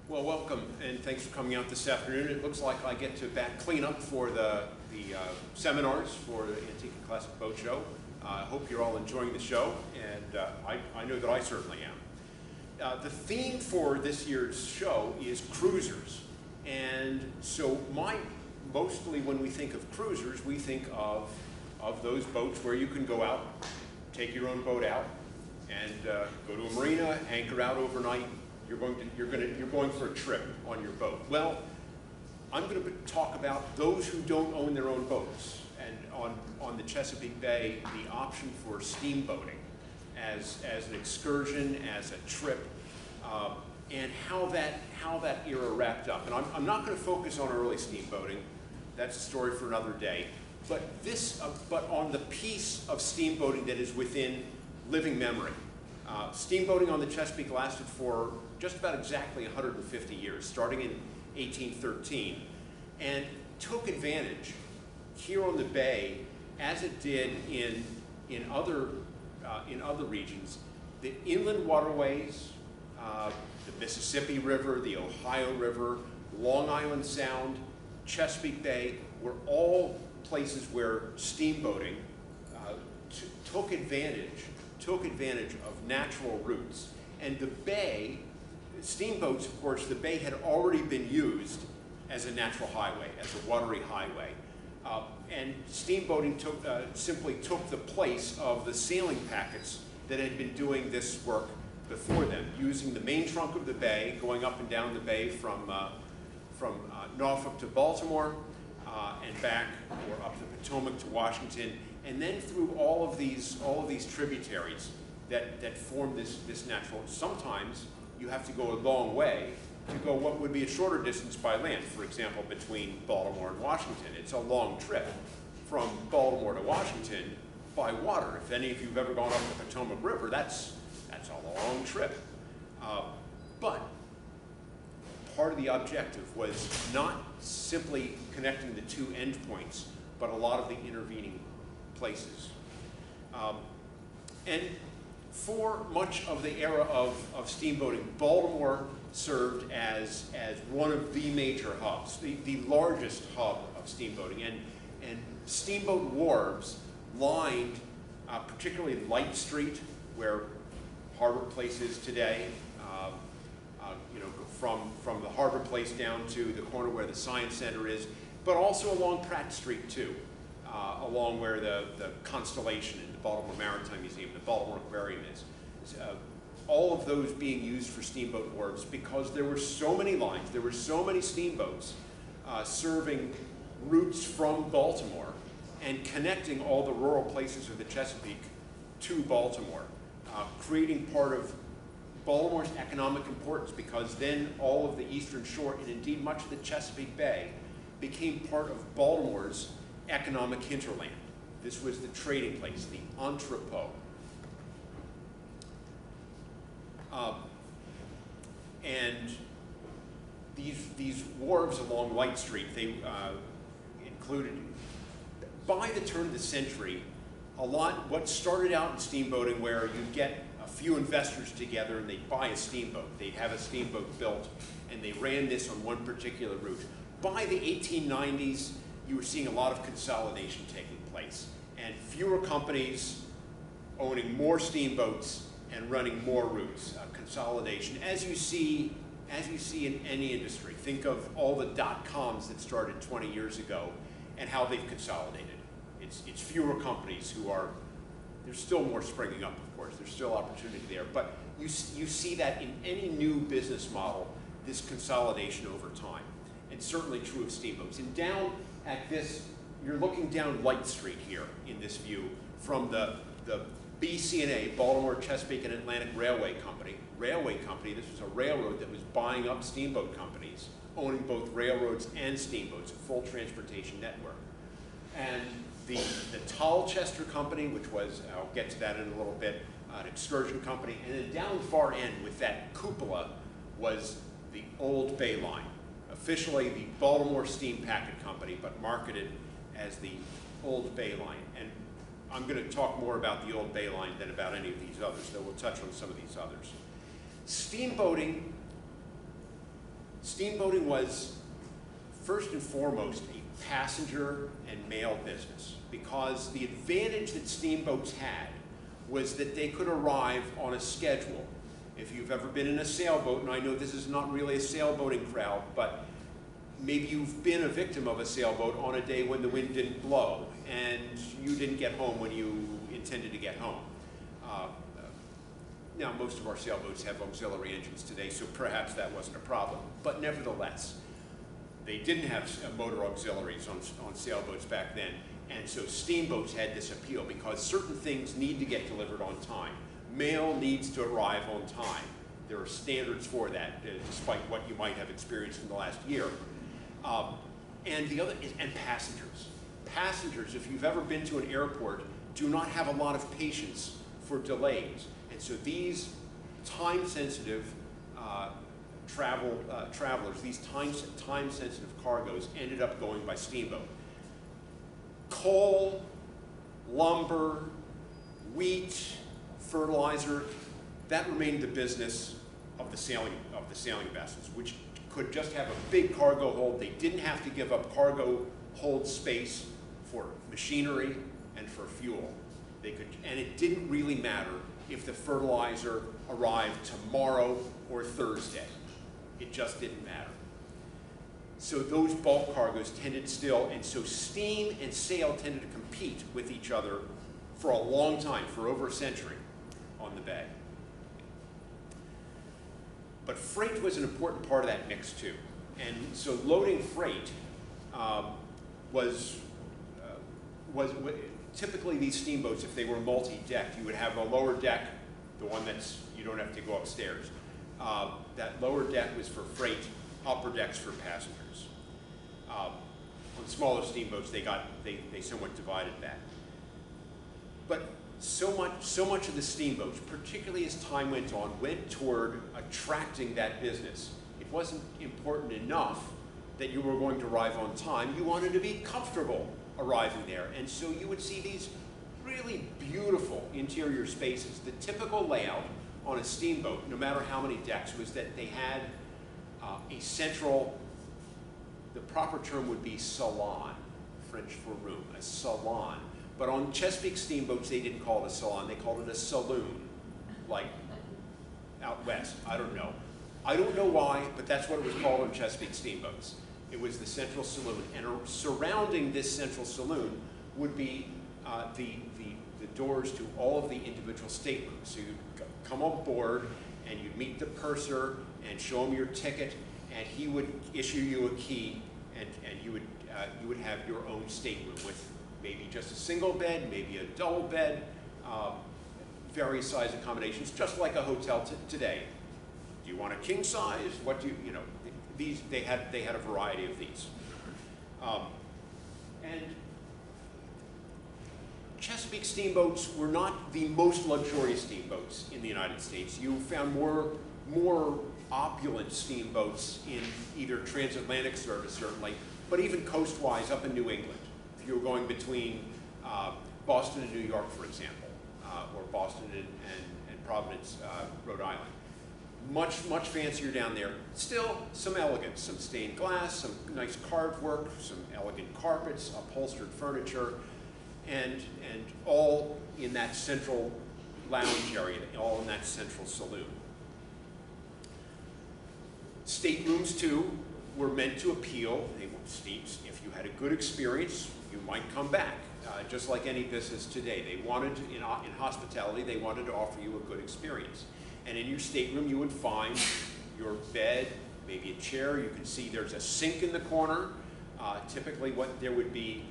Well, welcome, and thanks for coming out this afternoon. It looks like I get to clean up for the seminars for the Antique and Classic Boat Show. I hope you're all enjoying the show, and I know that I certainly am. The theme for this year's show is cruisers, and so mostly when we think of cruisers, we think of those boats where you can go out, take your own boat out, and go to a marina, anchor out overnight. You're going for a trip on your boat. Well, I'm going to talk about those who don't own their own boats, and on the Chesapeake Bay, the option for steamboating as an excursion, as a trip, and how that era wrapped up. And I'm not going to focus on early steamboating. That's a story for another day. But but on the piece of steamboating that is within living memory. Steamboating on the Chesapeake lasted for just about exactly 150 years, starting in 1813, and took advantage here on the bay, as it did in other regions, the inland waterways, the Mississippi River, the Ohio River, Long Island Sound, Chesapeake Bay were all places where steamboating took advantage of natural routes. And the bay, steamboats, of course, the bay had already been used as a natural highway, as a watery highway. And steamboating simply took the place of the sailing packets that had been doing this work before them, using the main trunk of the bay, going up and down the bay from Norfolk to Baltimore, and back, or up the Potomac to Washington, and then through all of these tributaries that form this natural. Sometimes you have to go a long way to go what would be a shorter distance by land. For example, between Baltimore and Washington, it's a long trip from Baltimore to Washington by water. If any of you have ever gone up the Potomac River, that's a long trip. But part of the objective was not simply connecting the two endpoints, but a lot of the intervening places. And for much of the era of steamboating, Baltimore served as one of the major hubs, the largest hub of steamboating. And steamboat wharves lined particularly Light Street, where Harbor Place is today, from the Harbor Place down to the corner where the Science Center is, but also along Pratt Street too, along where the Constellation and the Baltimore Maritime Museum, the Baltimore Aquarium is. All of those being used for steamboat wharves because there were so many lines, there were so many steamboats serving routes from Baltimore and connecting all the rural places of the Chesapeake to Baltimore, creating part of Baltimore's economic importance, because then all of the eastern shore, and indeed much of the Chesapeake Bay, became part of Baltimore's economic hinterland. This was the trading place, the entrepot. And these wharves along Light Street, they included, by the turn of the century, what started out in steamboating, where you'd get a few investors together and they'd buy a steamboat. They'd have a steamboat built, and they ran this on one particular route. By the 1890s, you were seeing a lot of consolidation taking place, and fewer companies owning more steamboats and running more routes. Consolidation, as you see in any industry. Think of all the dot-coms that started 20 years ago and how they've consolidated. It's fewer companies there's still more springing up, of course. There's still opportunity there, but you see that in any new business model, this consolidation over time, and certainly true of steamboats. And down at this, you're looking down Light Street here in this view from the BC&A, Baltimore, Chesapeake, and Atlantic Railway Company. This was a railroad that was buying up steamboat companies, owning both railroads and steamboats, a full transportation network. And the Tolchester Company, which was, I'll get to that in a little bit, an excursion company, and then down the far end with that cupola was the Old Bay Line, officially the Baltimore Steam Packet Company, but marketed as the Old Bay Line. And I'm going to talk more about the Old Bay Line than about any of these others, though we'll touch on some of these others. Steamboating Steamboating was, first and foremost, a passenger and mail business, because the advantage that steamboats had was that they could arrive on a schedule. If you've ever been in a sailboat, and I know this is not really a sailboating crowd, but maybe you've been a victim of a sailboat on a day when the wind didn't blow and you didn't get home when you intended to get home. Now, most of our sailboats have auxiliary engines today, so perhaps that wasn't a problem. But nevertheless, they didn't have motor auxiliaries on sailboats back then, and so steamboats had this appeal because certain things need to get delivered on time. Mail needs to arrive on time. There are standards for that, despite what you might have experienced in the last year. And the other is, and passengers. Passengers, if you've ever been to an airport, do not have a lot of patience for delays. And so these time-sensitive travelers, these time-sensitive cargoes ended up going by steamboat. Coal, lumber, wheat, fertilizer, that remained the business of the sailing vessels, which could just have a big cargo hold. They didn't have to give up cargo hold space for machinery and for fuel. They could, and it didn't really matter if the fertilizer arrived tomorrow or Thursday. It just didn't matter. So those bulk cargoes tended still, and so steam and sail tended to compete with each other for a long time, for over a century on the bay. But freight was an important part of that mix too. And so loading freight was typically these steamboats, if they were multi-decked, you would have a lower deck, the one that's, you don't have to go upstairs. That lower deck was for freight, upper decks for passengers. On smaller steamboats, they somewhat divided that. But so much of the steamboats, particularly as time went on, went toward attracting that business. It wasn't important enough that you were going to arrive on time. You wanted to be comfortable arriving there. And so you would see these really beautiful interior spaces. The typical layout on a steamboat, no matter how many decks, was that they had a central, the proper term would be salon, French for room, a salon. But on Chesapeake steamboats, they didn't call it a salon, they called it a saloon, like out west, I don't know. I don't know why, but that's what it was called on Chesapeake steamboats. It was the central saloon, and surrounding this central saloon would be the doors to all of the individual staterooms. So you'd come on board, and you'd meet the purser, and show him your ticket, and he would issue you a key, and you would have your own stateroom with maybe just a single bed, maybe a double bed, various size accommodations, just like a hotel today. Do you want a king size? What do you know? They had a variety of these. And Chesapeake steamboats were not the most luxurious steamboats in the United States. You found more opulent steamboats in either transatlantic service, certainly, but even coastwise up in New England. If you were going between Boston and New York, for example, or Boston and Providence, Rhode Island. Much fancier down there. Still some elegance, some stained glass, some nice carved work, some elegant carpets, upholstered furniture, and all in that central lounge area, all in that central saloon. Staterooms too were meant to appeal. If you had a good experience, you might come back. Just like any business today, they wanted in hospitality, they wanted to offer you a good experience. And in your stateroom, you would find your bed, maybe a chair. You can see there's a sink in the corner. Typically, what there would be,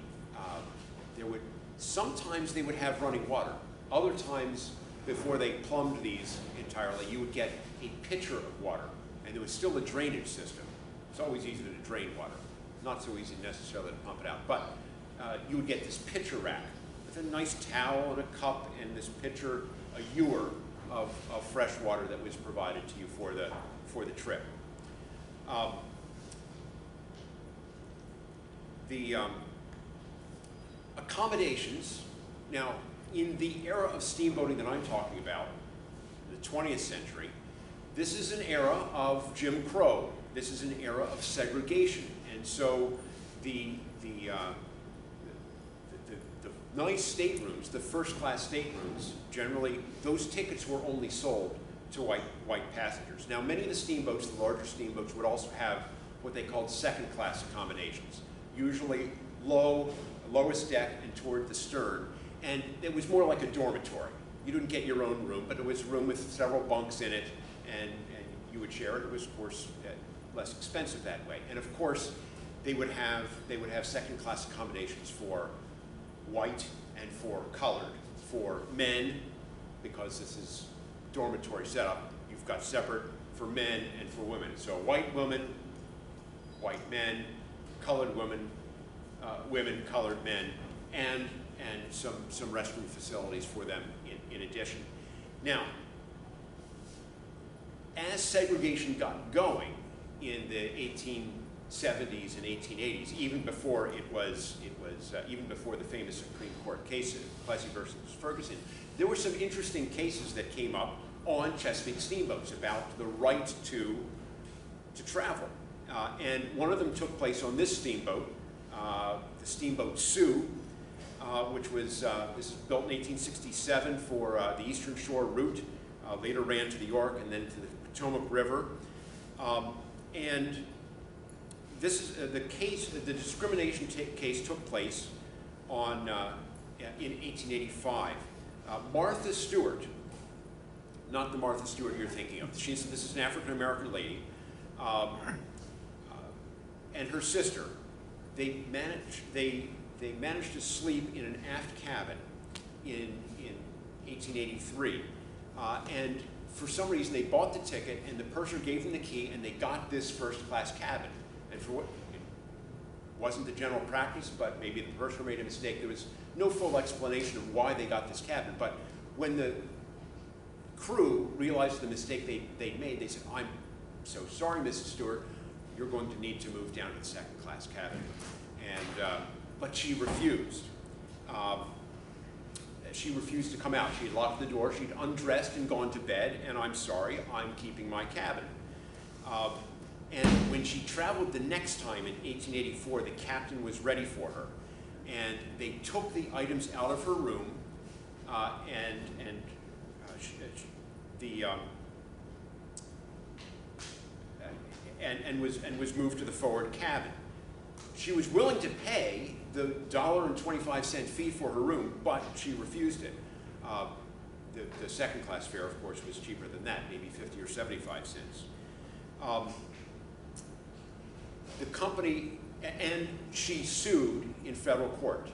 sometimes they would have running water. Other times, before they plumbed these entirely, you would get a pitcher of water, and there was still a drainage system. It's always easy to drain water. Not so easy necessarily to pump it out, but you would get this pitcher rack with a nice towel and a cup and this pitcher, a ewer of fresh water that was provided to you for the trip. The accommodations, now in the era of steamboating that I'm talking about, the 20th century, this is an era of Jim Crow. This is an era of segregation. And so the nice staterooms, the first-class staterooms, generally, those tickets were only sold to white passengers. Now, many of the steamboats, the larger steamboats, would also have what they called second-class accommodations, usually lowest deck and toward the stern. And it was more like a dormitory. You didn't get your own room, but it was a room with several bunks in it, and you would share it. It was, of course, less expensive that way. And of course, they would have second-class accommodations for white and for colored. For men, because this is dormitory setup, you've got separate for men and for women. So white women, white men, colored women, women, colored men, and some restroom facilities for them in addition. Now, as segregation got going in the 1870s and 1880s, even before even before the famous Supreme Court case of Plessy versus Ferguson, there were some interesting cases that came up on Chesapeake steamboats about the right to travel. And one of them took place on this steamboat, the Steamboat Sioux, which was, this was built in 1867 for the Eastern Shore route, later ran to the York and then to the Potomac River. And this is the case, the discrimination case took place in 1885. Martha Stewart, not the Martha Stewart you're thinking of. This is an African-American lady, and her sister. They managed to sleep in an aft cabin in 1883, and for some reason they bought the ticket, and the purser gave them the key, and they got this first-class cabin. And for what, it wasn't the general practice, but maybe the purser made a mistake. There was no full explanation of why they got this cabin. But when the crew realized the mistake they'd made, they said, "I'm so sorry, Mrs. Stewart, you're going to need to move down to the second-class cabin." And but she refused. She refused to come out. She had locked the door. She'd undressed and gone to bed. And "I'm sorry, I'm keeping my cabin." And when she traveled the next time in 1884, the captain was ready for her. And they took the items out of her room and was moved to the forward cabin. She was willing to pay the $1.25 fee for her room, but she refused it. The second class fare, of course, was cheaper than that, maybe 50 or 75 cents. The company, and she sued in federal court.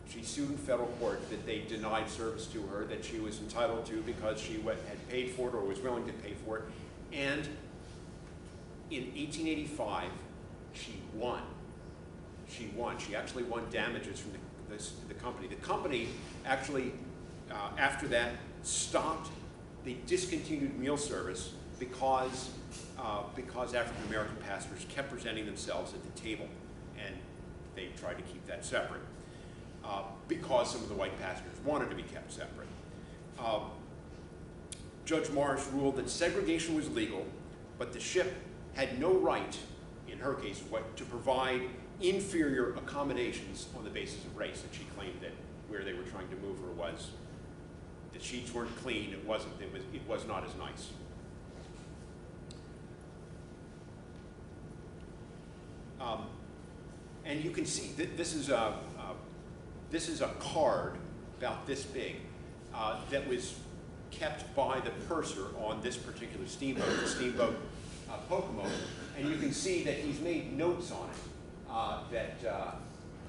She sued in federal court that they denied service to her that she was entitled to because she had paid for it or was willing to pay for it. And in 1885, she won. She won. She actually won damages from the company. The company actually, after that, stopped. They discontinued meal service because African-American passengers kept presenting themselves at the table, and they tried to keep that separate because some of the white passengers wanted to be kept separate. Judge Morris ruled that segregation was legal, but the ship had no right, in her case, to provide inferior accommodations on the basis of race. And she claimed that where they were trying to move her was the sheets weren't clean. It was not as nice. And you can see this is a card about this big that was kept by the purser on this particular steamboat, the steamboat Pocomo, and you can see that he's made notes on it. That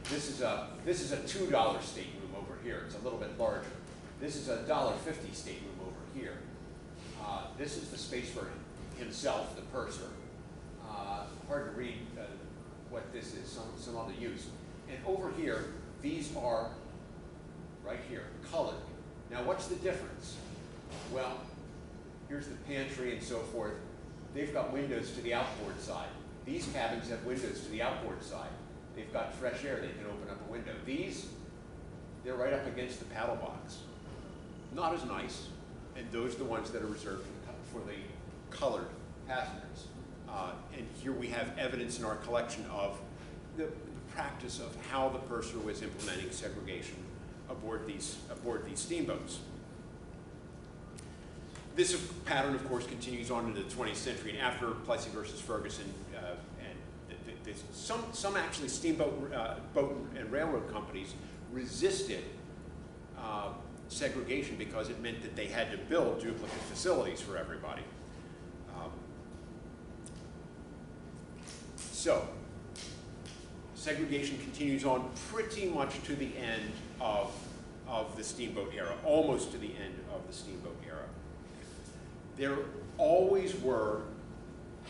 this is a $2 stateroom over here. It's a little bit larger. This is a $1.50 stateroom over here. This is the space for himself, the purser. Hard to read what this is, some other use. And over here, these are, right here, colored. Now what's the difference? Well, here's the pantry and so forth. They've got windows to the outboard side. These cabins have windows to the outboard side. They've got fresh air, they can open up a window. These, they're right up against the paddle box. Not as nice, and those are the ones that are reserved for the colored passengers. And here we have evidence in our collection of the practice of how the purser was implementing segregation aboard these steamboats. This pattern, of course, continues on into the 20th century, and after Plessy versus Ferguson, and some actually steamboat boat and railroad companies resisted segregation because it meant that they had to build duplicate facilities for everybody. So, segregation continues on pretty much to the end of the steamboat era, almost to the end of the steamboat era. There always were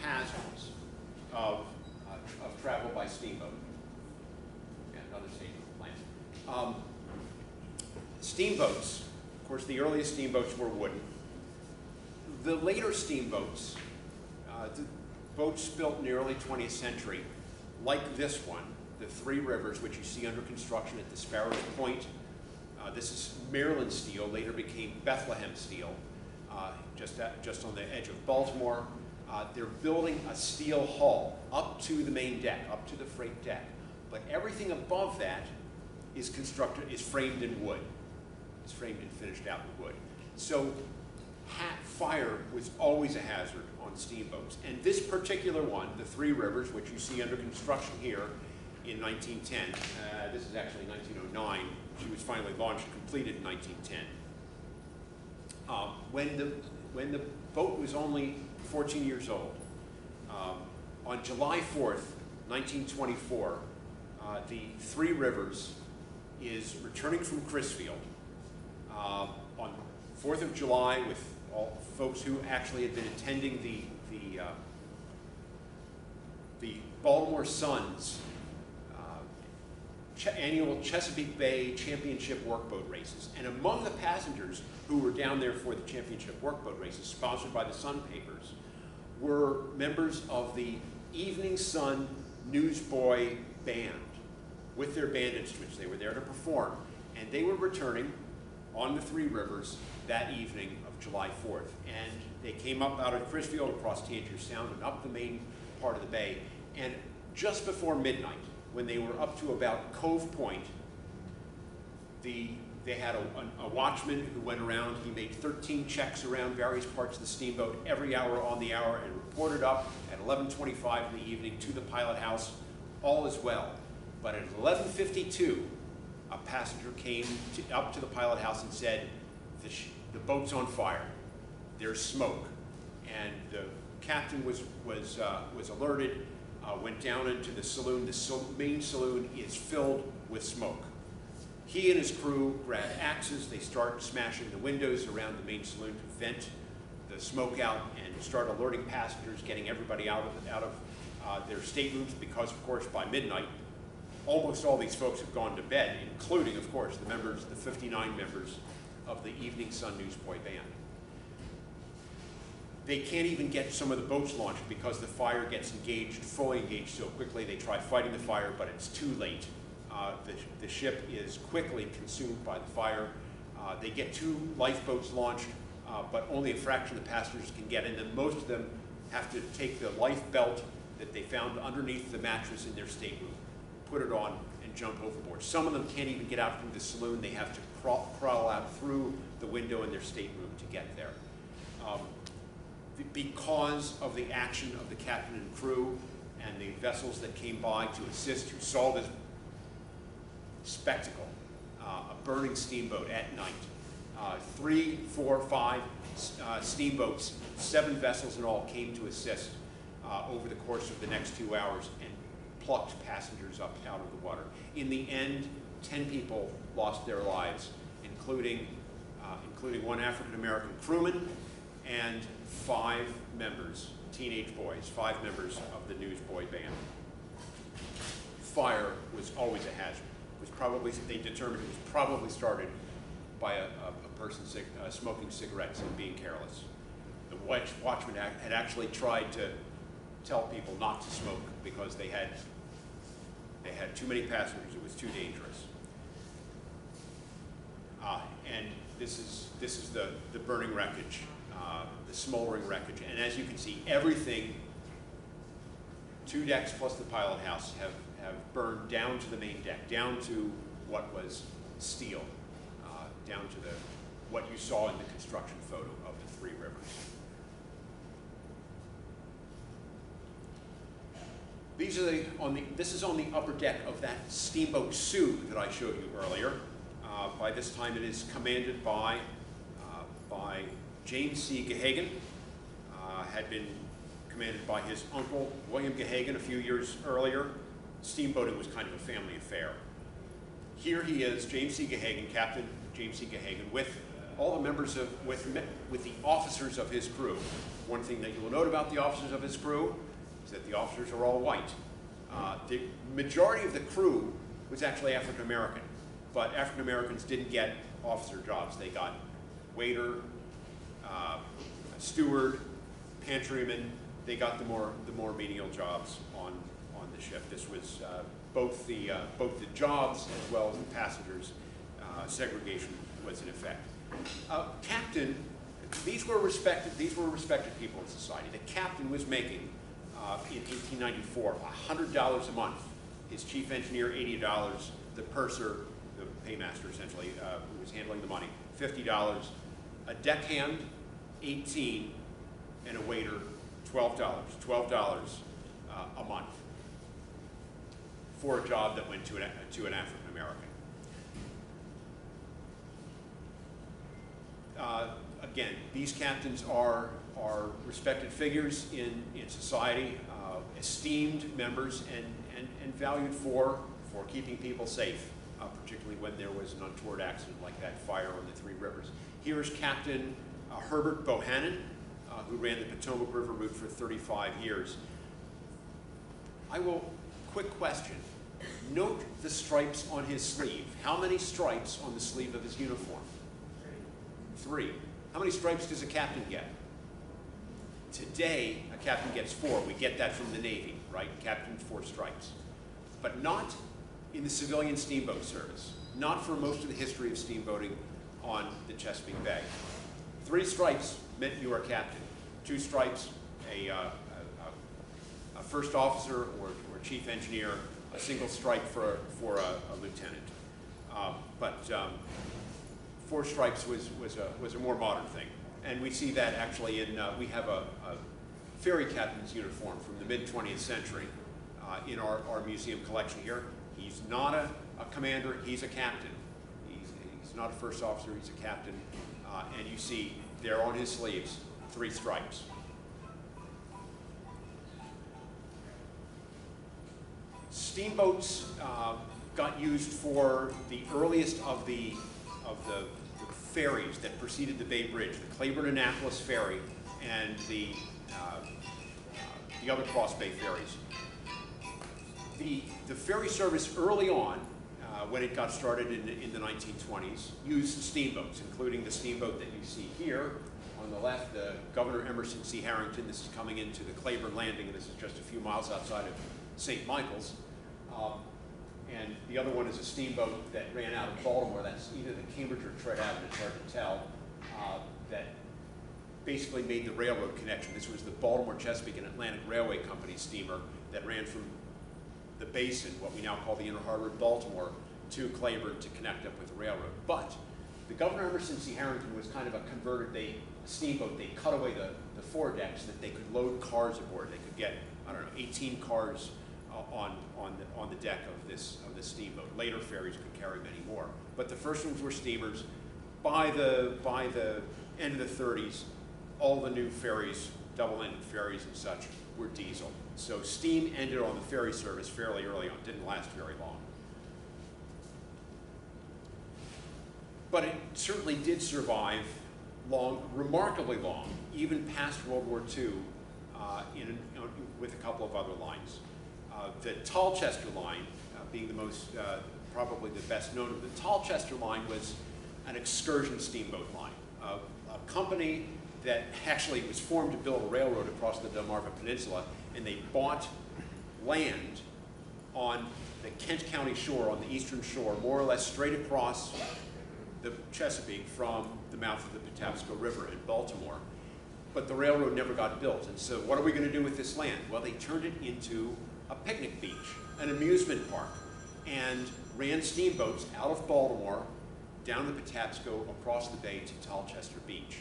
hazards of travel by steamboat. Yeah, another steamboat plant. Steamboats, of course, the earliest steamboats were wooden. The later steamboats, the boats built in the early 20th century, like this one, the Three Rivers, which you see under construction at the Sparrows Point. This is Maryland steel, later became Bethlehem steel, just on the edge of Baltimore. They're building a steel hull up to the main deck, up to the freight deck. But everything above that is framed in wood. It's framed and finished out in wood. So fire was always a hazard on steamboats. And this particular one, the Three Rivers, which you see under construction here in 1910, this is actually 1909, she was finally launched and completed in 1910. When the boat was only 14 years old, on July 4th, 1924, the Three Rivers is returning from Crisfield on 4th of July with all folks who actually had been attending the Baltimore Sun's annual Chesapeake Bay Championship Workboat Races. And among the passengers who were down there for the Championship Workboat Races, sponsored by the Sun papers, were members of the Evening Sun Newsboy Band with their band instruments. They were there to perform, and they were returning on the Three Rivers that evening of July 4th. And they came up out of Crisfield across Tangier Sound and up the main part of the bay. And just before midnight, when they were up to about Cove Point, they had a watchman who went around. He made 13 checks around various parts of the steamboat every hour on the hour and reported up at 11:25 in the evening to the pilot house. All is well. But at 11:52, a passenger came up to the pilot house and said, the boat's on fire. There's smoke. And the captain was alerted, went down into the saloon. The main saloon is filled with smoke. He and his crew grab axes. They start smashing the windows around the main saloon to vent the smoke out and start alerting passengers, getting everybody out of their staterooms, because, of course, by midnight, almost all these folks have gone to bed, including, of course, the 59 members of the Evening Sun Newsboy Band. They can't even get some of the boats launched because the fire gets fully engaged so quickly. They try fighting the fire, but it's too late. The ship is quickly consumed by the fire. They get 2 lifeboats launched, but only a fraction of the passengers can get in them. Most of them have to take the life belt that they found underneath the mattress in their stateroom, put it on, and jump overboard. Some of them can't even get out through the saloon. They have to crawl out through the window in their stateroom to get there. Because of the action of the captain and crew and the vessels that came by to assist, who saw this spectacle, a burning steamboat at night. 3, 4, 5 steamboats, 7 vessels in all came to assist over the course of the next 2 hours and plucked passengers up out of the water. In the end, 10 people lost their lives, including one African-American crewman and 5 members, teenage boys, 5 members of the Newsboy Band. Fire was always a hazard. They determined it was probably started by a person smoking cigarettes and being careless. The watchman had actually tried to tell people not to smoke because they had too many passengers. It was too dangerous. And this is the burning wreckage the smoldering wreckage. And as you can see, everything, 2 decks plus the pilot house, have burned down to the main deck, down to what was steel, down to what you saw in the construction photo of the 3 rivers. These are this is on the upper deck of that Steamboat Sioux that I showed you earlier. By this time, it is commanded by James C. Gehagen. Had been commanded by his uncle, William Gehagen, a few years earlier. Steamboating was kind of a family affair. Here he is, James C. Gehagen, Captain James C. Gehagen, with all the members of, with the officers of his crew. One thing that you will note about the officers of his crew is that the officers are all white. The majority of the crew was actually African American, but African Americans didn't get officer jobs. They got waiter, steward, pantryman. They got the more menial jobs on the ship. This was both the jobs as well as the passengers. Segregation was in effect. Captain, these were respected people in society. The captain was making in 1894 $100 a month. His chief engineer $80. The purser, the paymaster essentially, who was handling the money, $50. A deckhand, $18, and a waiter, $12. $12 a month for a job that went to an African American. Again, these captains are respected figures in society, esteemed members, and valued for keeping people safe, particularly when there was an untoward accident like that fire on the 3 rivers. Here is Captain Herbert Bohannon, who ran the Potomac River route for 35 years. Quick question. Note the stripes on his sleeve. How many stripes on the sleeve of his uniform? 3. How many stripes does a captain get? Today, a captain gets 4. We get that from the Navy, right? Captain, 4 stripes. But not in the civilian steamboat service. Not for most of the history of steamboating on the Chesapeake Bay. 3 stripes meant you were a captain. 2 stripes, a first officer or chief engineer. A single stripe for a lieutenant. But 4 stripes was a more modern thing. And we see that actually in, we have a ferry captain's uniform from the mid-20th century in our museum collection here. He's not a commander, he's a captain. He's not a first officer, he's a captain. And you see there on his sleeves, 3 stripes. Steamboats got used for the earliest of the ferries that preceded the Bay Bridge, the Claiborne-Annapolis ferry and the other cross bay ferries. The ferry service early on, when it got started in the 1920s, used steamboats, including the steamboat that you see here on the left, the Governor Emerson C. Harrington. This is coming into the Claiborne Landing, and this is just a few miles outside of St. Michael's. And the other one is a steamboat that ran out of Baltimore. That's either the Cambridge or Tread Avenue, it's hard to tell, that basically made the railroad connection. This was the Baltimore, Chesapeake, and Atlantic Railway Company steamer that ran from the basin, what we now call the Inner Harbor of Baltimore, to Claiborne to connect up with the railroad. But the Governor Emerson C. Harrington was kind of a converted steamboat. They cut away the 4 decks so that they could load cars aboard. They could get, I don't know, 18 cars on the deck of this steamboat. Later ferries could carry many more. But the first ones were steamers. By the end of the 30s, all the new ferries, double-ended ferries and such, were diesel. So steam ended on the ferry service fairly early on. Didn't last very long. But it certainly did survive long, remarkably long, even past World War II, with a couple of other lines. The Tallchester line, being the most, probably the best known of the Tallchester line, was an excursion steamboat line. A company that actually was formed to build a railroad across the Delmarva Peninsula, and they bought land on the Kent County shore, on the eastern shore, more or less straight across the Chesapeake from the mouth of the Patapsco River in Baltimore. but the railroad never got built. And so what are we going to do with this land? Well, they turned it into a picnic beach, an amusement park, and ran steamboats out of Baltimore, down the Patapsco, across the bay to Tolchester Beach.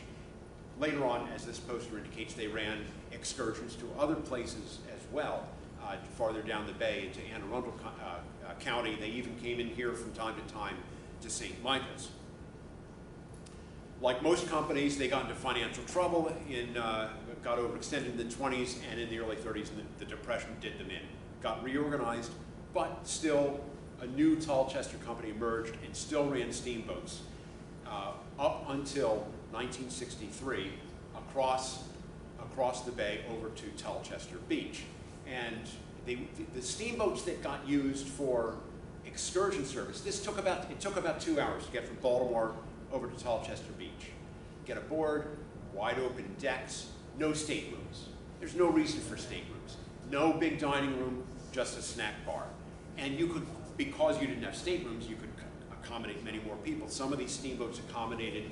Later on, as this poster indicates, they ran excursions to other places as well, farther down the bay into Anne Arundel County. They even came in here from time to time to St. Michael's. Like most companies, they got into financial trouble, got overextended in the 20s, and in the early 30s, and the Depression did them in. Got reorganized, but still a new Tolchester company emerged and still ran steamboats up until 1963 across the bay over to Tolchester Beach. And the steamboats that got used for excursion service, it took about 2 hours to get from Baltimore over to Tolchester Beach. Get aboard, wide open decks, no staterooms. There's no reason for staterooms. No big dining room, just a snack bar. And you could, because you didn't have staterooms, you could accommodate many more people. Some of these steamboats accommodated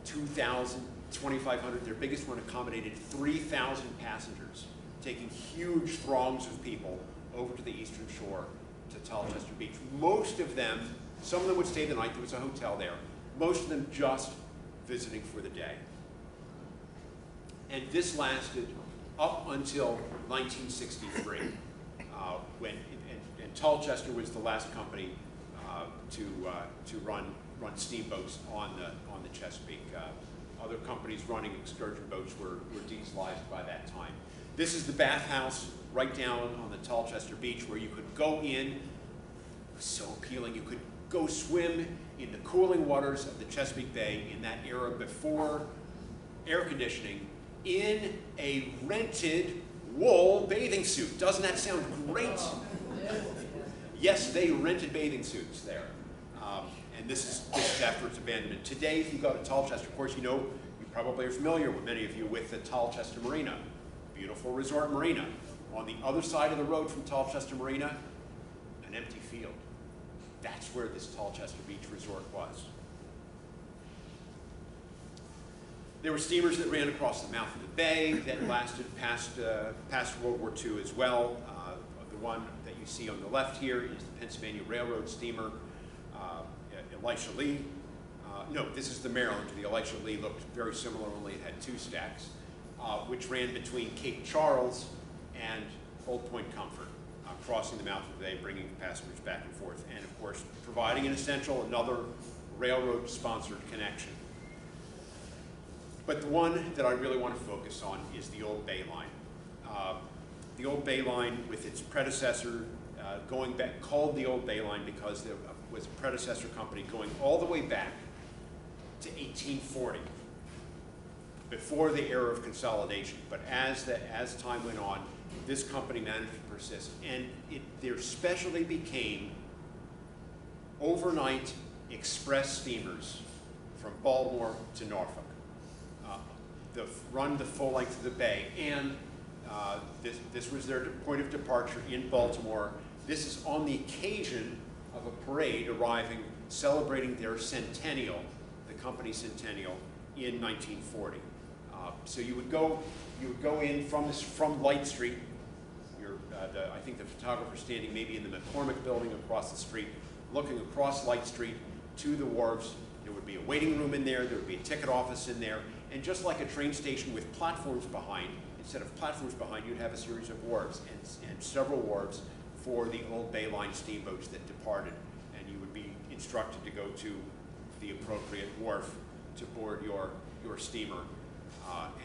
2,000, 2,500. Their biggest one accommodated 3,000 passengers, taking huge throngs of people over to the eastern shore to Tolchester Beach. Most of them, some of them would stay the night. There was a hotel there. Most of them just visiting for the day. And this lasted up until 1963, when and Tolchester was the last company to run steamboats on the Chesapeake. Other companies running excursion boats were dieselized by that time. This is the bathhouse right down on the Tolchester Beach, where you could go in. It was so appealing. You could go swim in the cooling waters of the Chesapeake Bay in that era before air conditioning in a rented wool bathing suit. Doesn't that sound great? Yes, they rented bathing suits there. And this is after its abandonment. Today, if you go to Tolchester, of course, you probably are familiar with, many of you, with the Tolchester Marina. Beautiful resort marina. On the other side of the road from Tolchester Marina, an empty field. That's where this Tolchester Beach Resort was. There were steamers that ran across the mouth of the bay that lasted past World War II as well. The one that you see on the left here is the Pennsylvania Railroad steamer, Elisha Lee. No, this is the Maryland. The Elisha Lee looked very similar, only it had 2 stacks, which ran between Cape Charles and Old Point Comfort, crossing the mouth of the bay, bringing passengers back and forth, and of course, providing another railroad-sponsored connection. But the one that I really want to focus on is the Old Bay Line. The Old Bay Line, with its predecessor, going back, called the Old Bay Line because there was a predecessor company going all the way back to 1840, before the era of consolidation. But as time went on, this company managed to persist, and their specialty became overnight express steamers from Baltimore to Norfolk. Run the full length of the bay, and this was their point of departure in Baltimore. This is on the occasion of a parade arriving, celebrating their centennial, the company's centennial, in 1940. So you would go in from Light Street. I think the photographer standing maybe in the McCormick building across the street, looking across Light Street to the wharves. There would be a waiting room in there. There would be a ticket office in there. And just like a train station with platforms behind, instead of platforms behind, you'd have a series of wharves and several wharves for the Old Bay Line steamboats that departed. And you would be instructed to go to the appropriate wharf to board your steamer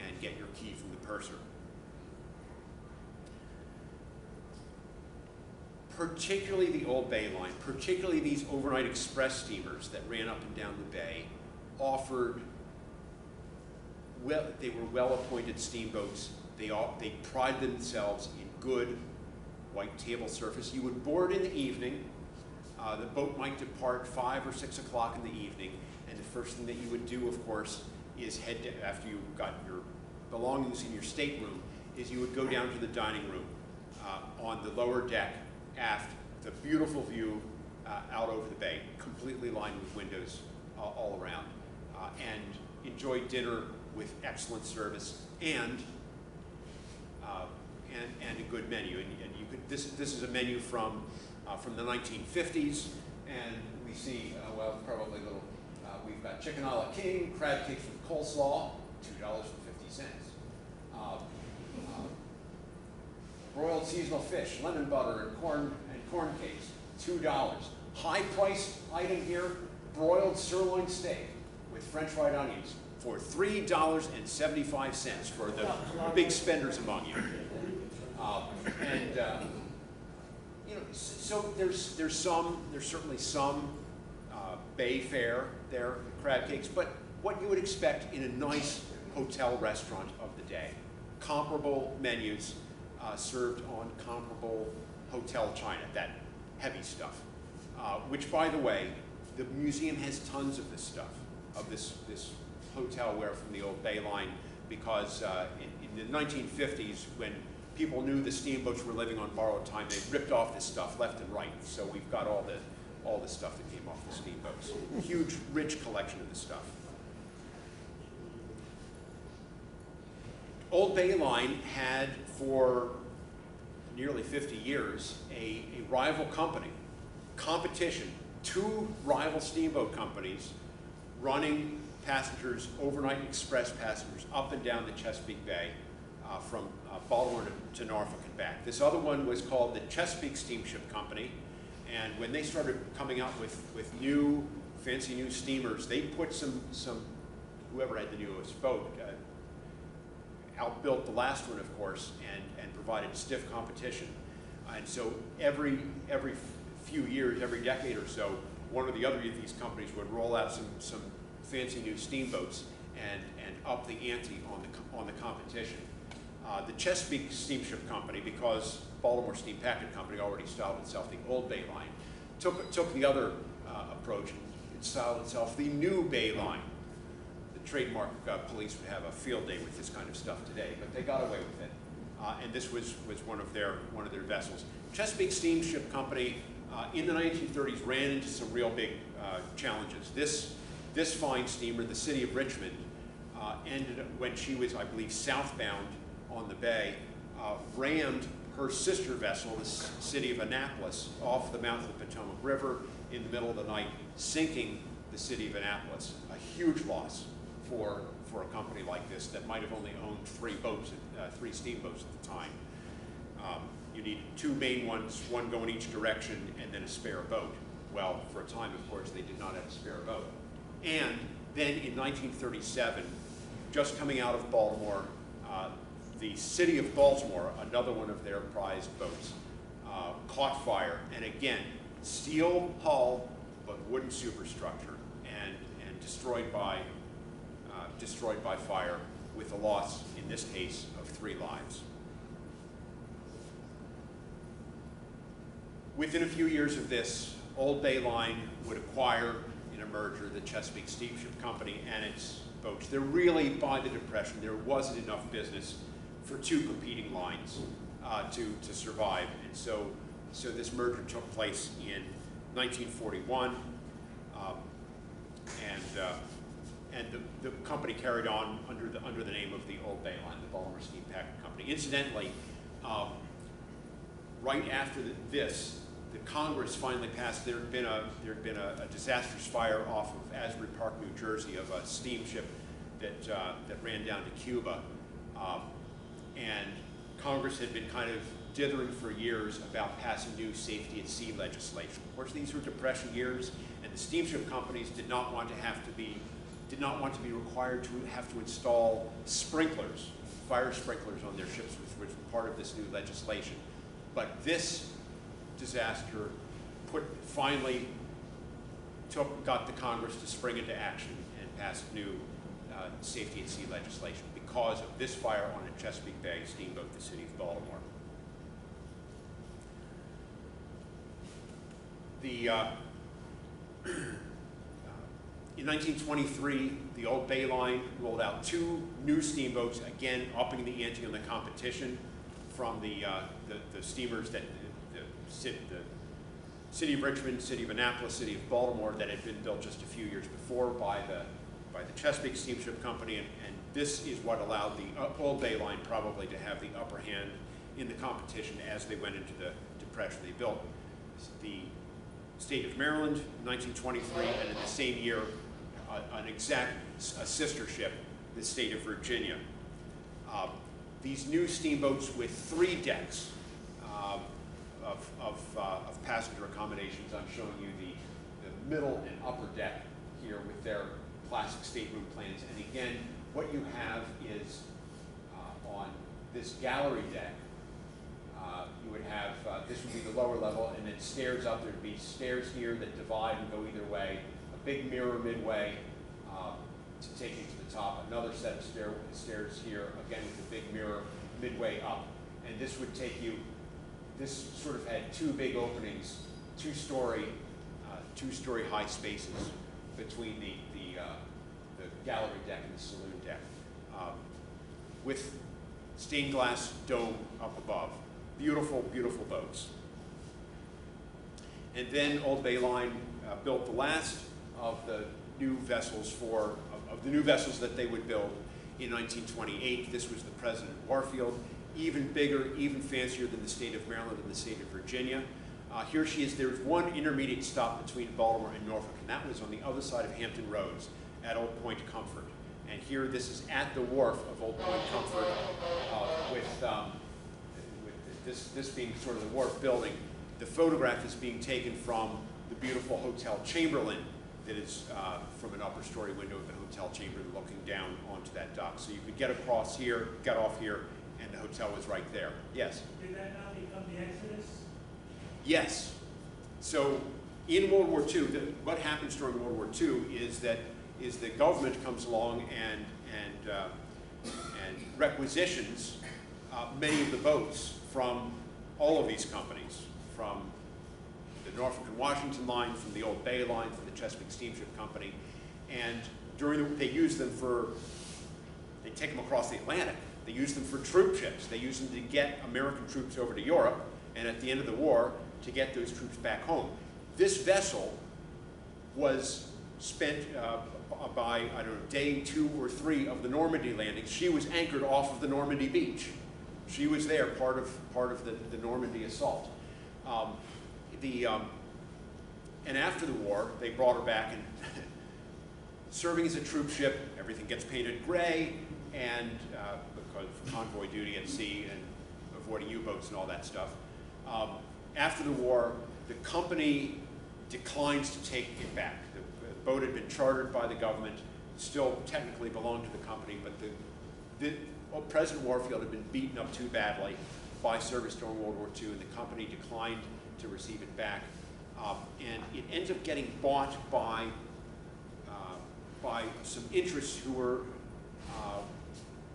and get your key from the purser. Particularly the Old Bay Line, particularly these overnight express steamers that ran up and down the bay, they were well-appointed steamboats. They prided themselves in good white table surface. You would board in the evening. The boat might depart 5 or 6 o'clock in the evening, and the first thing that you would do, of course, is after you got your belongings in your stateroom, is you would go down to the dining room on the lower deck aft, the beautiful view out over the bay, completely lined with windows all around, and enjoy dinner with excellent service and a good menu. And you could, this is a menu from the 1950s, and we see, well, probably a little, we've got chicken a la king, crab cakes with coleslaw, $2.50. Broiled seasonal fish, lemon butter, and corn cakes, $2. High-priced item here, broiled sirloin steak with French fried onions for $3.75 for the big spenders among you. You know, so there's certainly some bay fare there, crab cakes, but what you would expect in a nice hotel restaurant of the day. Comparable menus served on comparable hotel china, that heavy stuff. Which, by the way, the museum has tons of this stuff, of this hotelware from the old Bay Line, because in the 1950s, when people knew the steamboats were living on borrowed time, they ripped off this stuff left and right. So we've got all the stuff that came off the steamboats. Huge, rich collection of this stuff. Old Bay Line had, for nearly 50 years, a rival competition, two rival steamboat companies running passengers, overnight express passengers, up and down the Chesapeake Bay from Baltimore to Norfolk and back. This other one was called the Chesapeake Steamship Company, and when they started coming out with new, fancy new steamers, they put some whoever had the newest boat, outbuilt the last one, of course, and provided stiff competition. And so every few years, every decade or so, one or the other of these companies would roll out some fancy new steamboats and up the ante on the competition. The Chesapeake Steamship Company, because Baltimore Steam Packet Company already styled itself the Old Bay Line, took the other approach and styled itself the New Bay Line. The trademark police would have a field day with this kind of stuff today, but they got away with it. And this was one of their vessels. Chesapeake Steamship Company in the 1930s ran into some real big challenges. This fine steamer, the City of Richmond, ended up, when she was, I believe, southbound on the bay, rammed her sister vessel, the City of Annapolis, off the mouth of the Potomac River in the middle of the night, sinking the City of Annapolis. A huge loss for a company like this that might have only owned three steamboats at the time. You need two main ones, one going each direction, and then a spare boat. Well, for a time, of course, they did not have a spare boat. And then in 1937, just coming out of Baltimore, the City of Baltimore, another one of their prized boats, caught fire, and again, steel hull, but wooden superstructure, and destroyed by fire, with a loss, in this case, of 3 lives. Within a few years of this, Old Bay Line would acquire, in a merger, the Chesapeake Steamship Company and its boats. There really, by the Depression, there wasn't enough business for two competing lines to survive. And so this merger took place in 1941, and the company carried on under the name of the Old Bay Line, the Baltimore Steam Packet Company. Incidentally, right after this, the Congress finally passed. There had been a disastrous fire off of Asbury Park, New Jersey, of a steamship that ran down to Cuba, and Congress had been kind of dithering for years about passing new safety at sea legislation. Of course, these were Depression years, and the steamship companies did not want to be required to have to install sprinklers, fire sprinklers on their ships, which was part of this new legislation. But this disaster finally got the Congress to spring into action and pass new safety at sea legislation because of this fire on a Chesapeake Bay steamboat, the City of Baltimore. In 1923, the Old Bay Line rolled out 2 new steamboats, again upping the ante on the competition from the steamers that the City of Richmond, City of Annapolis, City of Baltimore, that had been built just a few years before by the Chesapeake Steamship Company, and this is what allowed the Old Bay Line probably to have the upper hand in the competition as they went into the Depression. They built the state of Maryland in 1923, and in the same year, a sister ship, the state of Virginia. These new steamboats with 3 decks of passenger accommodations. I'm showing you the middle and upper deck here with their classic stateroom plans. And again, what you have is on this gallery deck, you would have, this would be the lower level, and then stairs up. There'd be stairs here that divide and go either way, a big mirror midway to take you to the top, another set of stairs here, again with a big mirror midway up. And this would take you, this sort of had 2 big openings, two-story high spaces between the gallery deck and the saloon deck, with stained glass dome up above. Beautiful, beautiful boats. And then Old Bay Line built the last of the new vessels of the new vessels that they would build in 1928. This was the President Warfield, even bigger, even fancier than the state of Maryland and the state of Virginia. Here she is. There's one intermediate stop between Baltimore and Norfolk, and that was on the other side of Hampton Roads at Old Point Comfort. And here, this is at the wharf of Old Point Comfort, with this being sort of the wharf building. The photograph is being taken from the beautiful Hotel Chamberlain that is from an upper story window of the Hotel Chamberlain looking down onto that dock. So you could get across here, get off here, and the hotel was right there. Yes? Did that not become the Exodus? Yes. So in World War II, what happens during World War II is that the government comes along and requisitions many of the boats from all of these companies, from the Norfolk and Washington line, from the Old Bay Line, from the Chesapeake Steamship Company, and they use them they take them across the Atlantic. They use them for troop ships. They use them to get American troops over to Europe, and at the end of the war, to get those troops back home. This vessel was spent by, I don't know, day 2 or 3 of the Normandy landings. She was anchored off of the Normandy beach. She was there, part of the Normandy assault. And after the war, they brought her back and serving as a troop ship. Everything gets painted gray, and because of convoy duty at sea and avoiding U-boats and all that stuff. After the war, the company declines to take it back. The boat had been chartered by the government, still technically belonged to the company, but President Warfield had been beaten up too badly by service during World War II, and the company declined to receive it back. And it ends up getting bought by some interests who were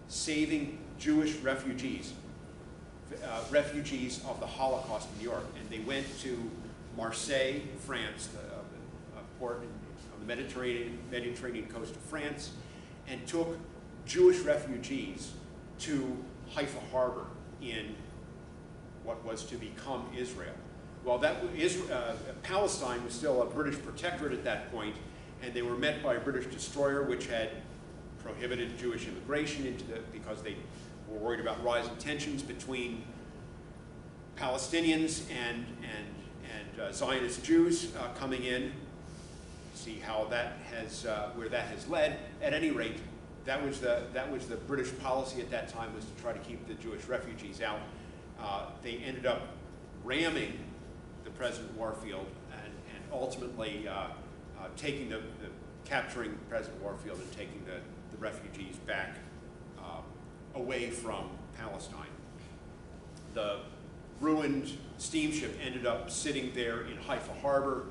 saving Jewish refugees of the Holocaust in New York. And they went to Marseille, France, a port on the Mediterranean coast of France, and took Jewish refugees to Haifa Harbor in what was to become Israel. Well, Palestine was still a British protectorate at that point, and they were met by a British destroyer which had prohibited Jewish immigration because they were worried about rising tensions between Palestinians and Zionist Jews coming in. See how that has where that has led. At any rate, that was the British policy at that time, was to try to keep the Jewish refugees out. They ended up ramming the President Warfield and ultimately capturing President Warfield and taking the refugees back away from Palestine. The ruined steamship ended up sitting there in Haifa Harbor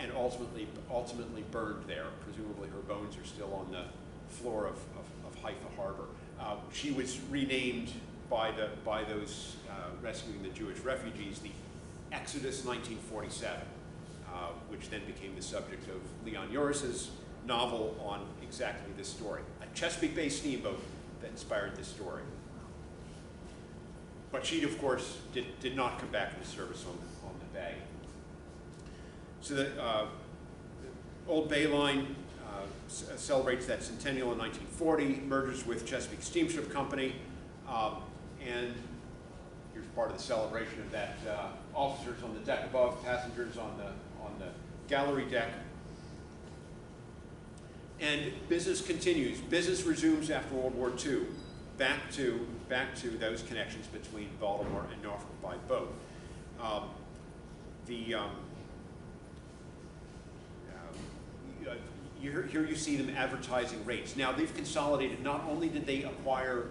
and ultimately burned there. Presumably her bones are still on the floor of Haifa Harbor. She was renamed by those rescuing the Jewish refugees the Exodus 1947, which then became the subject of Leon Uris's novel on exactly this story. A Chesapeake-based steamboat that inspired this story. But she, of course, did not come back into service on the bay. So the Old Bay Line celebrates that centennial in 1940, merges with Chesapeake Steamship Company, and here's part of the celebration of that. Officers on the deck above, passengers on the gallery deck. And business continues. Business resumes after World War II, back to those connections between Baltimore and Norfolk by boat. Here you see them advertising rates. Now they've consolidated. Not only did they acquire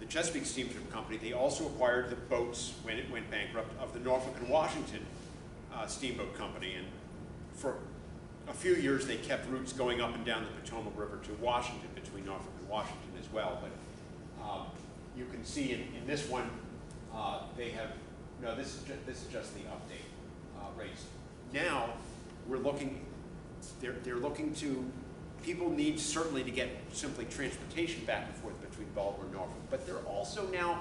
the Chesapeake Steamship Company, they also acquired the boats when it went bankrupt of the Norfolk and Washington Steamboat Company. And for a few years they kept routes going up and down the Potomac River to Washington, between Norfolk and Washington as well. But you can see in this one, they have, no, this is just the update rates. Now we're looking, they're looking to, people need certainly to get simply transportation back and forth between Baltimore and Norfolk, but they're also now,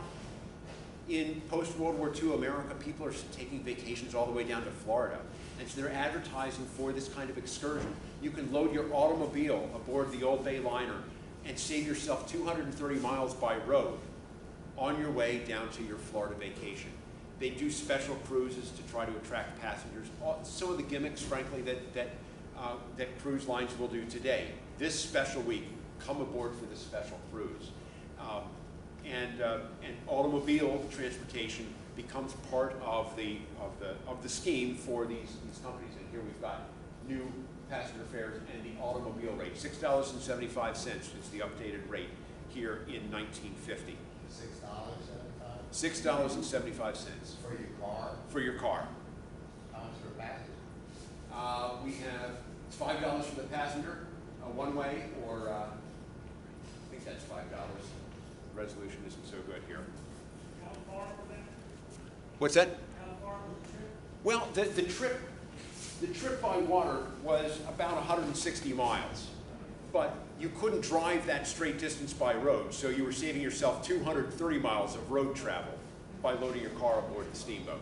in post-World War II America, people are taking vacations all the way down to Florida. And so they're advertising for this kind of excursion. You can load your automobile aboard the Old Bay liner and save yourself 230 miles by road on your way down to your Florida vacation. They do special cruises to try to attract passengers. Some of the gimmicks, frankly, that cruise lines will do today. This special week, come aboard for this special cruise. And automobile transportation becomes part of the scheme for these companies. And here we've got new passenger fares and the automobile rate. $6.75 is the updated rate here in 1950. $6.75? $6.75. For your car? For your car. How much for a passenger? We have $5 for the passenger, one way, or I think that's $5. The resolution isn't so good here. How far was that? What's that? How far was the trip? Well, the trip by water was about 160 miles, but you couldn't drive that straight distance by road, so you were saving yourself 230 miles of road travel by loading your car aboard the steamboat.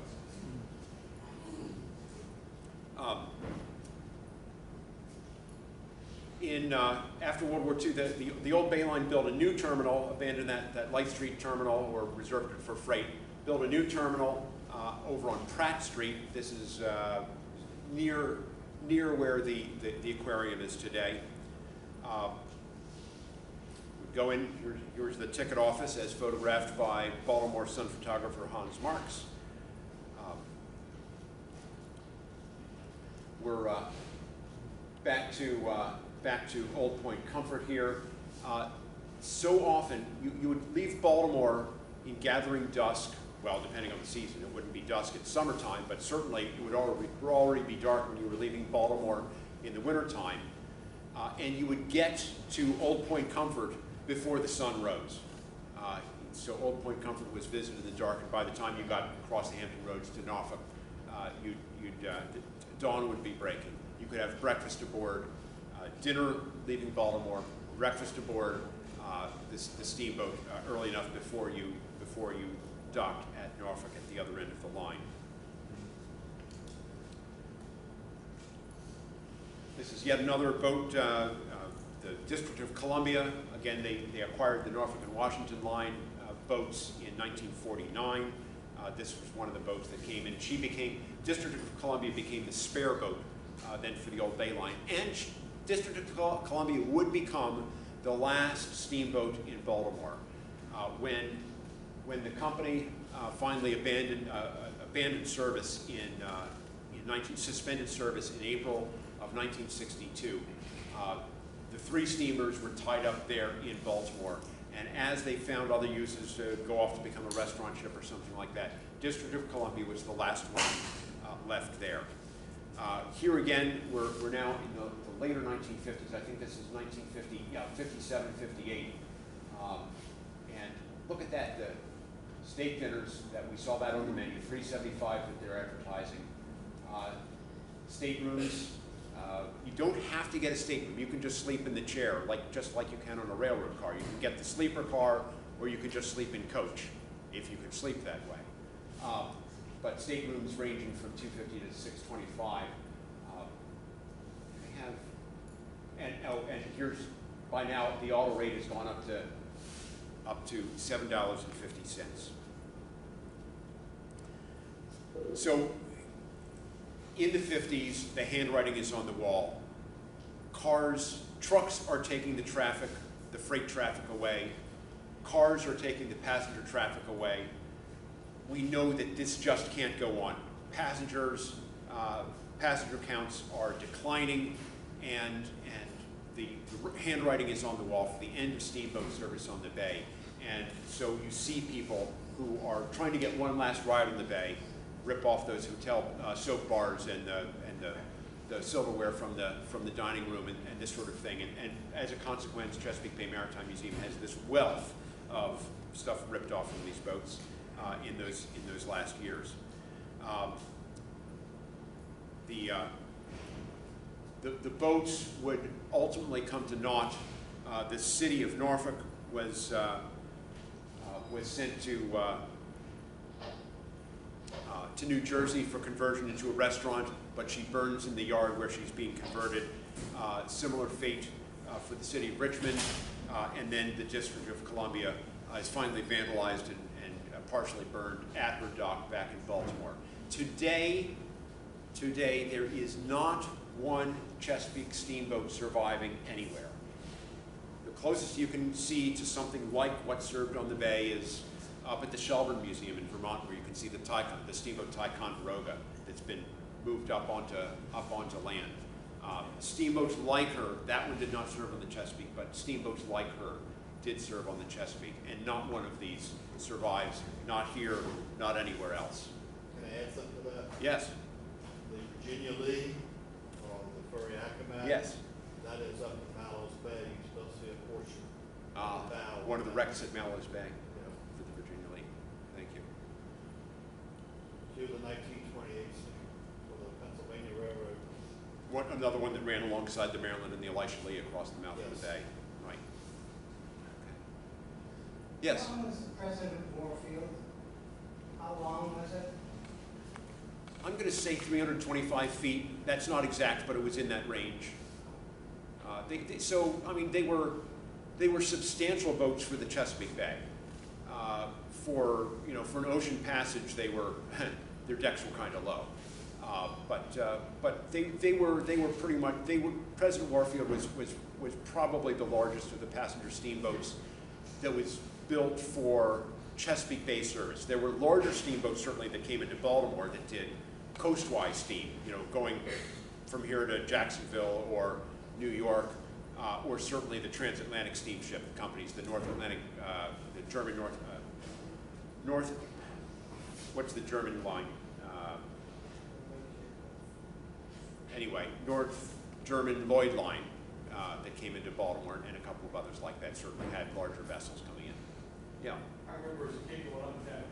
After World War II, the Old Bay Line built a new terminal, abandoned that Light Street terminal, or reserved it for freight, built a new terminal over on Pratt Street. This is near where the aquarium is today. We go in, here's the ticket office as photographed by Baltimore Sun photographer Hans Marks. We're back to Old Point Comfort here. So often, you would leave Baltimore in gathering dusk. Well, depending on the season, it wouldn't be dusk in summertime, but certainly it would already be dark when you were leaving Baltimore in the wintertime. And you would get to Old Point Comfort before the sun rose. So Old Point Comfort was visited in the dark, and by the time you got across the Hampton Roads to Norfolk, dawn would be breaking. You could have breakfast aboard, dinner leaving Baltimore, breakfast aboard the steamboat early enough before you docked at Norfolk at the other end of the line. This is yet another boat, the District of Columbia. Again, they acquired the Norfolk and Washington line boats in 1949. This was one of the boats that came in. District of Columbia became the spare boat then for the Old Bay Line. And District of Columbia would become the last steamboat in Baltimore. When the company finally abandoned service suspended service in April of 1962, the three steamers were tied up there in Baltimore. And as they found other uses to go off to become a restaurant ship or something like that, District of Columbia was the last one left there. Here again, we're now in the later 1950s. I think this is 57, 58. And look at that, the steak dinners that we saw that on the menu, $3.75 that they're advertising. Staterooms, you don't have to get a stateroom. You can just sleep in the chair, just like you can on a railroad car. You can get the sleeper car, or you could just sleep in coach, if you could sleep that way. But staterooms ranging from $250 to $625. and here's, by now, the auto rate has gone up to $7.50. So in the 50s, the handwriting is on the wall. Trucks are taking the freight traffic away. Cars are taking the passenger traffic away. We know that this just can't go on. Passenger counts are declining, and the handwriting is on the wall for the end of steamboat service on the bay. And so you see people who are trying to get one last ride on the bay, rip off those hotel soap bars and the silverware from the dining room and this sort of thing. And as a consequence, Chesapeake Bay Maritime Museum has this wealth of stuff ripped off from these boats in those last years. The boats would ultimately come to naught. The city of Norfolk was sent to New Jersey for conversion into a restaurant, but she burns in the yard where she's being converted. Similar fate for the city of Richmond, and then the District of Columbia is finally vandalized and partially burned at her dock back in Baltimore. Today there is not one Chesapeake steamboat surviving anywhere. The closest you can see to something like what's served on the bay is up at the Shelburne Museum in Vermont, where you can see the steamboat Ticonderoga that's been moved up onto land. Steamboats like her, that one did not serve on the Chesapeake, but steamboats like her did serve on the Chesapeake, and not one of these survives, not here, not anywhere else. Can I add something to that? Yes. The Virginia Lee on the Ferry Accomack. Yes. That is up in Mallows Bay. You still see a portion of the bow. One of the wrecks at Mallows Bay Yeah. for the Virginia Lee. Thank you. To the 1928 for the Pennsylvania Railroad. Another one that ran alongside the Maryland and the Elisha Lee across the mouth of the bay. Right. Okay. Yes. How long was President Warfield? How long was it? I'm going to say 325 feet. That's not exact, but it was in that range. So, I mean, they were substantial boats for the Chesapeake Bay. For an ocean passage, their decks were kind of low. But they were pretty much, President Warfield was probably the largest of the passenger steamboats that was built for Chesapeake Bay service. There were larger steamboats certainly that came into Baltimore that did coastwise steam, going from here to Jacksonville or New York, or certainly the transatlantic steamship companies, the North Atlantic, the German what's the German line? Anyway, North German Lloyd line that came into Baltimore, and a couple of others like that certainly had larger vessels coming in. Yeah. I remember as a kid going up that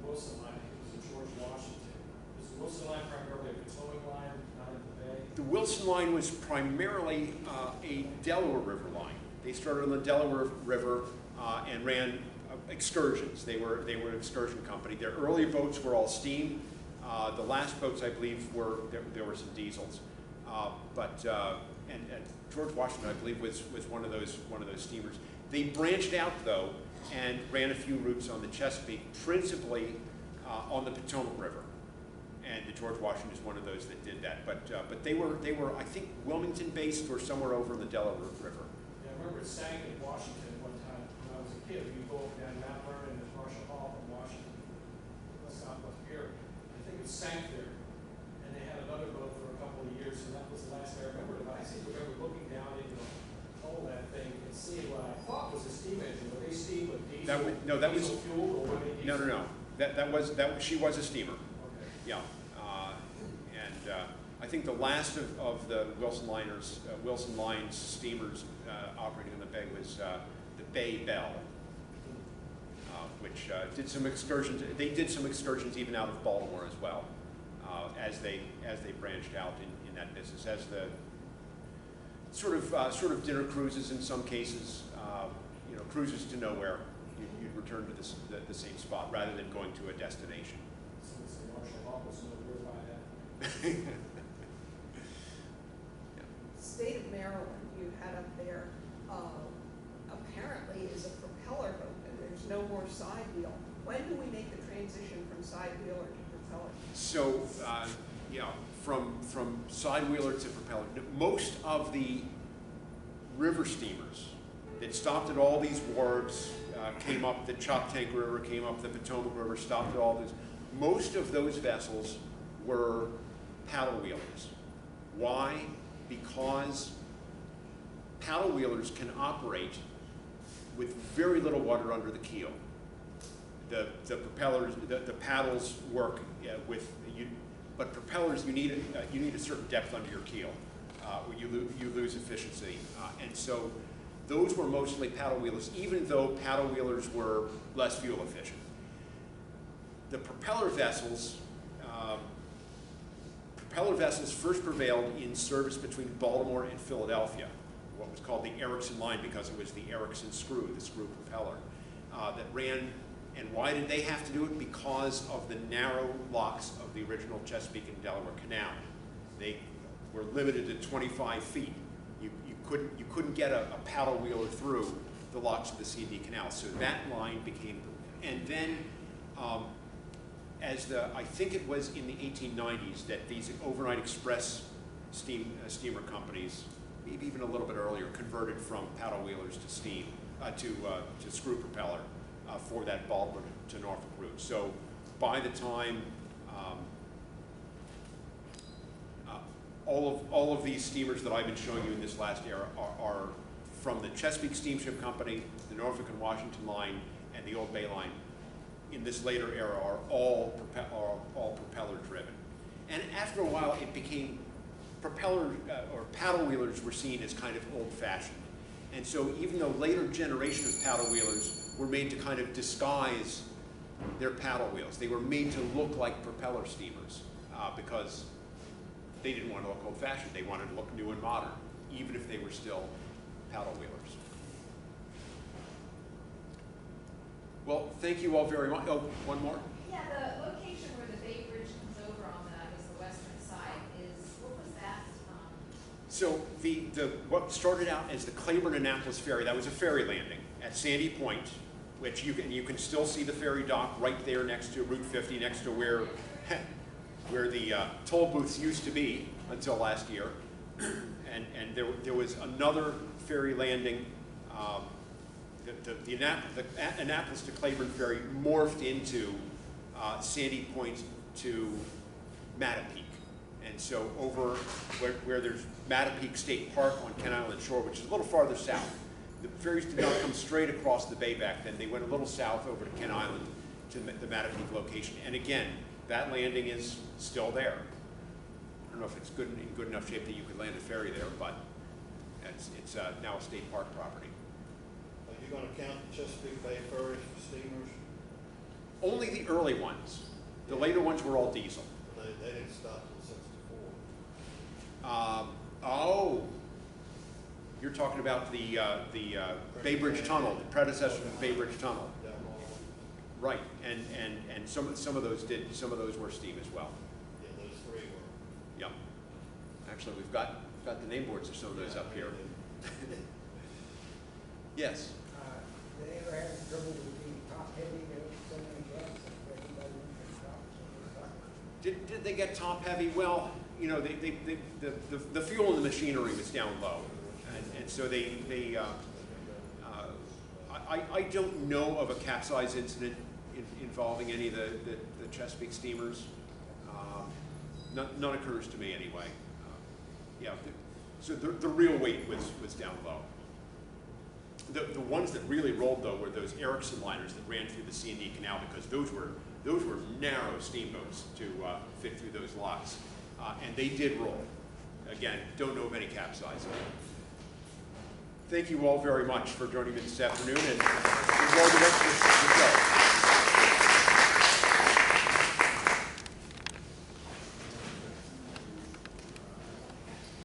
Wilson line, it was in George Washington. Was the Wilson line primarily a towing line, not in the bay? The Wilson line was primarily a Delaware River line. They started on the Delaware River and ran excursions. They were an excursion company. Their early boats were all steam. The last boats, I believe, there were some diesels. And George Washington, I believe, was one of those steamers. They branched out though and ran a few routes on the Chesapeake, principally on the Potomac River. And the George Washington is one of those that did that. But they were I think Wilmington based or somewhere over in the Delaware River. Yeah, I remember it sank in Washington one time when I was a kid. You go down Mount Vernon and Marshall Hall from Washington, Southwest Bureau. I think it sank there, and they had another boat for a couple of years, and that was the last I remember. But I seem to remember looking down into the hole of that thing and seeing what I thought was a steam engine. Were they steam with diesel? Diesel fuel, or were they diesel? No. She was a steamer. Okay. Yeah. I think the last of the Wilson Lines steamers operating on the bay was the Bay Bell, which did some excursions. They did some excursions even out of Baltimore as well, as they branched out in that business, as the sort of dinner cruises in some cases, cruises to nowhere. You'd return to the same spot rather than going to a destination. So Marshall Hall was nowhere by that. State of Maryland, you So, yeah, from side wheeler to propeller, most of the river steamers that stopped at all these wharves, came up the Choptank River, came up the Potomac River, stopped at all these. Most of those vessels were paddle wheelers. Why? Because paddle wheelers can operate with very little water under the keel. The propellers, the paddles work with you, but propellers you need a certain depth under your keel, or you lose efficiency, and so those were mostly paddle wheelers, even though paddle wheelers were less fuel efficient. The propeller vessels first prevailed in service between Baltimore and Philadelphia, what was called the Erickson line, because it was the Erickson screw, the screw propeller, that ran. And why did they have to do it? Because of the narrow locks of the original Chesapeake and Delaware Canal. They were limited to 25 feet. You couldn't get a paddle wheeler through the locks of the C&D Canal. So that line became, and then I think it was in the 1890s that these overnight express steamer companies, maybe even a little bit earlier, converted from paddle wheelers to steam, to screw propeller for that Baltimore to Norfolk route. So by the time all of these steamers that I've been showing you in this last era are from the Chesapeake Steamship Company, the Norfolk and Washington line, and the Old Bay line. In this later era, are all propeller driven. And after a while, it became propeller or paddle wheelers were seen as kind of old-fashioned. And so even though later generation of paddle wheelers were made to kind of disguise their paddle wheels, they were made to look like propeller steamers because they didn't want to look old-fashioned. They wanted to look new and modern, even if they were still paddle wheelers. Well, thank you all very much. Oh, one more? Yeah, the location where the Bay Bridge comes over on the western side what was that? So what started out as the Claiborne-Annapolis ferry, that was a ferry landing at Sandy Point, which you can still see the ferry dock right there next to Route 50, next to where the toll booths used to be until last year. And there was another ferry landing. The Annapolis to Claiborne ferry morphed into Sandy Point to Mattapeake. And so over where there's Mattapeake State Park on Kent Island Shore, which is a little farther south, the ferries did not come straight across the bay back then. They went a little south over to Kent Island to the Mattapeake location. And again, that landing is still there. I don't know if it's in good enough shape that you could land a ferry there, but it's now a state park property. Are you going to count the Chesapeake Bay ferries for steamers? Only the early ones. The later ones were all diesel. They didn't stop until 64. Oh, you're talking about the Bay Bridge Tunnel, the predecessor to the Bay Bridge Tunnel. Right, and some of those were steam as well. Yeah, those three were. Yep. Actually, we've got the name boards of some of those up here. Yes. Did they ever have trouble with being top heavy? There was so many guests that everybody went to the top. Did they get top heavy? Well, you know, the fuel in the machinery was down low, and so I don't know of a capsize incident involving any of the Chesapeake steamers. None occurs to me anyway. Yeah, so the real weight was down low. The ones that really rolled though were those Erickson liners that ran through the C&D Canal, because those were narrow steamboats to fit through those locks, and they did roll. Again, don't know of any capsizing. Thank you all very much for joining me this afternoon, and enjoy the rest of the